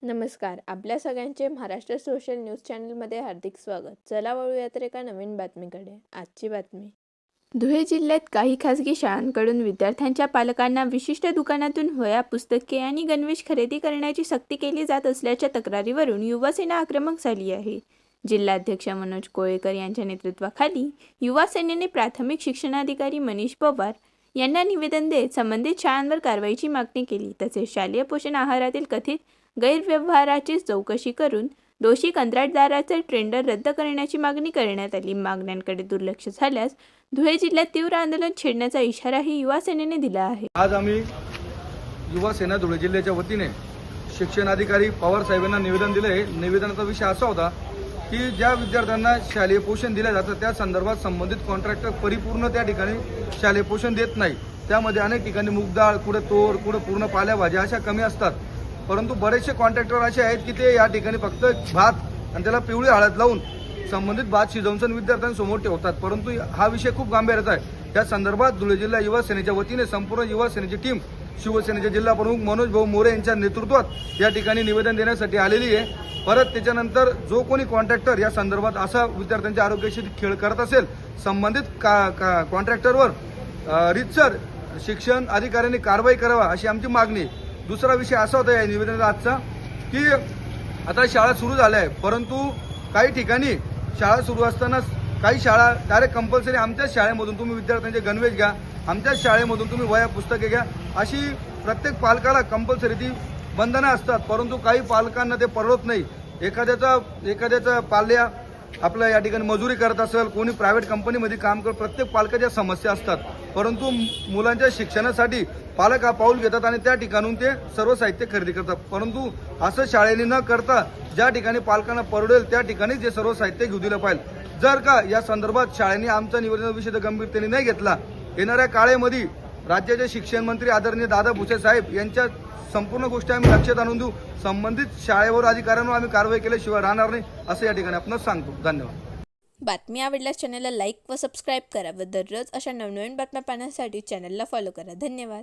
नमस्कार. आपल्या सगळ्यांचे महाराष्ट्र सोशल न्यूज चॅनलमध्ये हार्दिक स्वागत. चला वळूया तर एका नवीन बातमीकडे. आजची बातमी. धुळे जिल्ह्यात काही खासगी शाळांकडून विद्यार्थ्यांच्या पालकांना विशिष्ट दुकानातून वह्या, पुस्तके आणि गणवेश खरेदी करण्याची सक्ती केली जात असल्याच्या तक्रारीवरून युवासेना आक्रमक झाली आहे. जिल्हाध्यक्ष मनोज कोळेकर यांच्या नेतृत्वाखाली युवासेनेने प्राथमिक शिक्षणाधिकारी मनीष पवार यांना निवेदन देत संबंधित शाळांवर कारवाईची मागणी केली. तसेच शालेय पोषण आहारातील कथित गैरव्यवहाराची चौकशी करून दोषी कंत्राटदाराचे टेंडर रद्द करण्याची मागणी करण्यात आली. मागण्यांकडे दुर्लक्ष झाल्यास धुळे जिल्ह्यात तीव्र आंदोलन छेडण्याचा इशाराही युवा सेनेने दिला आहे. आज आम्ही युवा सेना धुळे जिल्ह्याच्या वतीने शिक्षणाधिकारी पवार साहेबांना निवेदन दिले. निवेदनाचा विषय असा होता की ज्या विद्यार्थ्यांना शालेय पोषण दिले जातं त्या संदर्भात संबंधित कॉन्ट्रॅक्टर परिपूर्ण त्या ठिकाणी शालेय पोषण देत नाही. त्यामध्ये अनेक ठिकाणी मूगडाळ, कुठे तोर, कुठे पूर्ण पालेभाज्या अशा कमी असतात. परंतु बरेचसे कॉन्ट्रॅक्टर असे आहेत की ते या ठिकाणी फक्त भात आणि त्याला पिवळी हळद लावून संबंधित भात शिजवून विद्यार्थ्यांसमोर ठेवतात. परंतु हा विषय खूप गांभीर्याचा आहे. त्या संदर्भात धुळे जिल्हा युवा सेनेच्या वतीने संपूर्ण युवा सेनेची टीम शिवसेनेचे जिल्हा प्रमुख मनोज भाऊ मोरे यांच्या नेतृत्वात या ठिकाणी निवेदन देण्यासाठी आलेली आहे. परत त्याच्यानंतर जो कोणी कॉन्ट्रॅक्टर या संदर्भात असा विद्यार्थ्यांच्या आरोग्याशी खेळ करत असेल संबंधित कॉन्ट्रॅक्टरवर रीतसर शिक्षण अधिकाऱ्यांनी कारवाई करावा अशी आमची मागणी. दुसरा विषय असा होता या निवेदनाचा आजचा की आता शाळा सुरू झाल्या आहे, परंतु काही ठिकाणी शाळा सुरू असताना काही शाळा डायरेक्ट कंपल्सरी आमच्याच शाळेमधून तुम्ही विद्यार्थ्यांचे गणवेश घ्या, आमच्याच शाळेमधून तुम्ही वह्या पुस्तके घ्या अशी प्रत्येक पालकाला कंपल्सरी ती बंधनं असतात. परंतु काही पालकांना ते परवडत नाही. एखाद्याचा पाल्या आपल्या या ठिकाणी मजुरी करत असेल, कोणी प्रायव्हेट कंपनीमध्ये काम करत, प्रत्येक पालकाच्या समस्या असतात. परंतु मुलांच्या शिक्षणासाठी पालक हा पाऊल घेतात आणि त्या ठिकाणून ते सर्व साहित्य खरेदी करतात. परंतु असं शाळेने न करता ज्या ठिकाणी पालकांना परवडेल त्या ठिकाणी जे सर्व साहित्य घेऊ दिलं पाहिजे. जर का या संदर्भात शाळेने आमचा निवेदन विषय गंभीरतेने नाही घेतला, येणाऱ्या काळामध्ये राज्याचे शिक्षण मंत्री आदरणीय दादा भुसे साहेब यांच्या संपूर्ण गोष्टी आम्ही लक्षात आणून देऊ. संबंधित शाळेवर अधिकाऱ्यांवर आम्ही कारवाई केल्याशिवाय राहणार नाही असं या ठिकाणी आपण सांगतो. धन्यवाद. बातमी आवडल्यास चॅनलला लाईक व सबस्क्राईब करा व दररोज अशा नवनवीन बातम्या पाहण्यासाठी चॅनलला फॉलो करा. धन्यवाद.